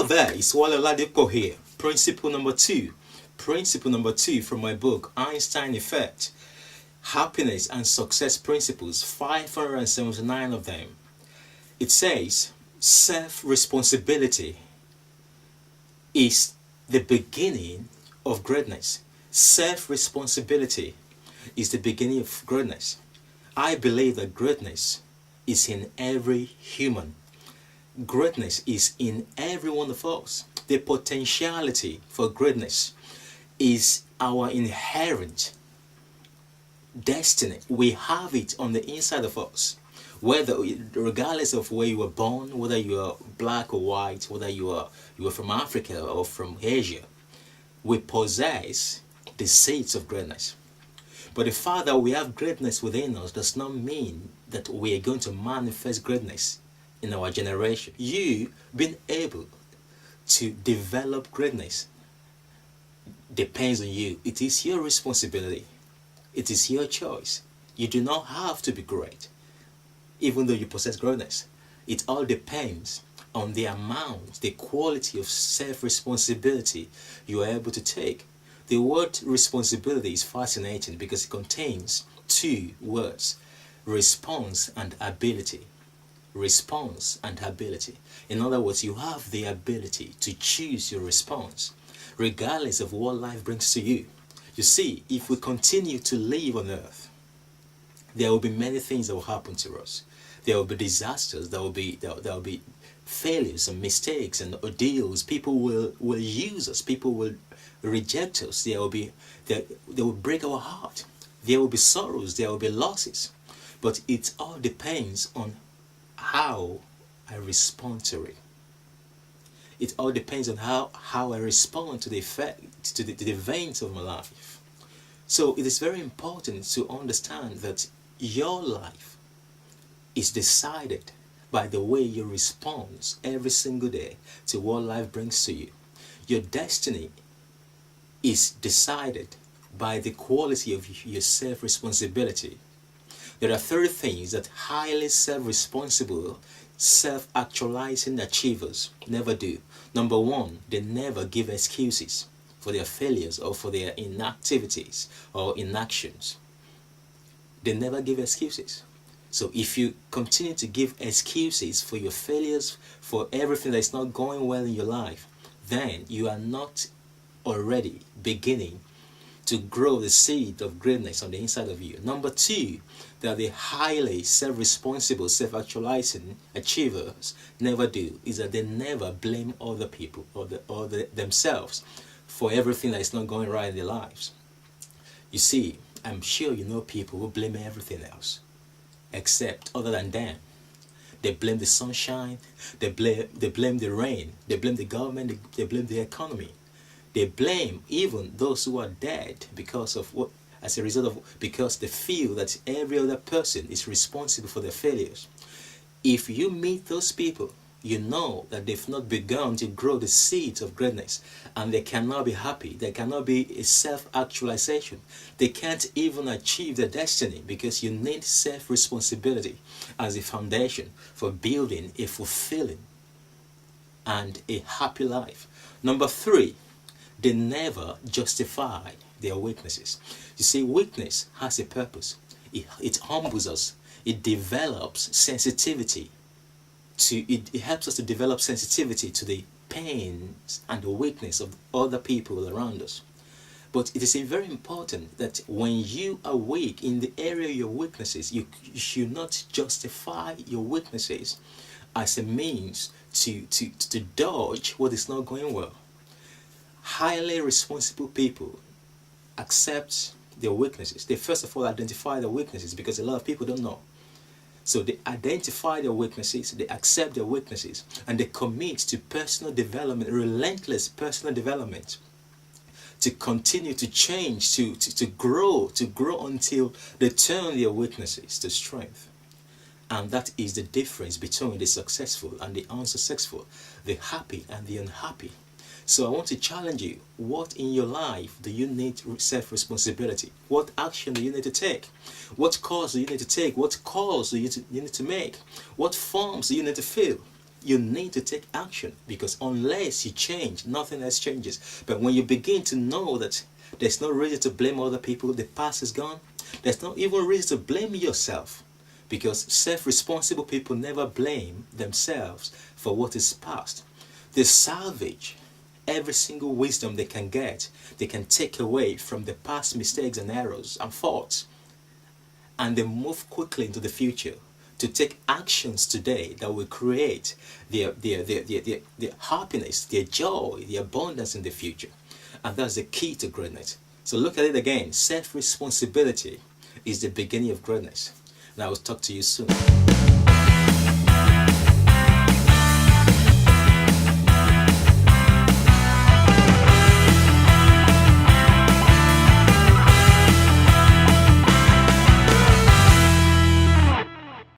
there is Wale Ladipo here. Principle number two. Principle number two from my book, Einstein Effect. Happiness and Success Principles, 579 of them. It says, self-responsibility is the beginning of greatness. Self-responsibility is the beginning of greatness. I believe that greatness is in every human. Greatness is in every one of us. The potentiality for greatness is our inherent destiny. We have it on the inside of us. Regardless of where you were born, whether you are black or white, whether you are from Africa or from Asia, we possess the seeds of greatness. But the fact that we have greatness within us does not mean that we are going to manifest greatness in our generation. You being able to develop greatness depends on you. It is your responsibility. It is your choice. You do not have to be great, even though you possess greatness. It all depends on the amount, the quality of self-responsibility you are able to take. The word responsibility is fascinating because it contains two words: response and ability. Response and ability. In other words, you have the ability to choose your response regardless of what life brings to you. You see, if we continue to live on earth, there will be many things that will happen to us. There will be disasters, there will be failures and mistakes and ordeals. People will use us, people will reject us, they will break our heart. There will be sorrows, there will be losses. But it all depends on how I respond to it. It all depends on how I respond to the effect, to the events of my life. So it is very important to understand that your life is decided by the way you respond every single day to what life brings to you. Your destiny is decided by the quality of your self-responsibility. There are 3 things that highly self-responsible, self-actualizing achievers never do. Number 1, they never give excuses for their failures or for their inactivities or inactions. They never give excuses. So if you continue to give excuses for your failures, for everything that is not going well in your life, then you are not already beginning to grow the seed of greatness on the inside of you. Number 2, that the highly self-responsible, self-actualizing achievers never do is that they never blame other people or themselves for everything that is not going right in their lives. You see, I'm sure you know people who blame everything else except other than them. They blame the sunshine, they blame the rain, they blame the government, they blame the economy. They blame even those who are dead because they feel that every other person is responsible for their failures. If you meet those people, you know that they've not begun to grow the seeds of greatness, and they cannot be happy. There cannot be a self-actualization. They can't even achieve their destiny, because you need self-responsibility as a foundation for building a fulfilling and a happy life. Number 3, they never justify their weaknesses. You see, weakness has a purpose. It humbles us. It develops sensitivity. It helps us to develop sensitivity to the pains and the weakness of other people around us. But it is very important that when you are weak in the area of your weaknesses, you should not justify your weaknesses as a means to dodge what is not going well. Highly responsible people accept their weaknesses. They first of all identify their weaknesses, because a lot of people don't know. So they identify their weaknesses, they accept their weaknesses, and they commit to personal development, relentless personal development, to continue to change, to grow until they turn their weaknesses to strength. And that is the difference between the successful and the unsuccessful, the happy and the unhappy. So I want to challenge you. What in your life do you need self-responsibility? What action do you need to take? What course do you need to take? What calls do you need to make? What forms do you need to fill? You need to take action, because unless you change, nothing else changes. But when you begin to know that there's no reason to blame other people, the past is gone, there's not even reason to blame yourself, because self-responsible people never blame themselves for what is past. They salvage every single wisdom they can get, they can take away from the past mistakes and errors and faults, and they move quickly into the future to take actions today that will create their happiness, their joy, their abundance in the future. And that's the key to greatness. So look at it again. Self-responsibility is the beginning of greatness. And I will talk to you soon.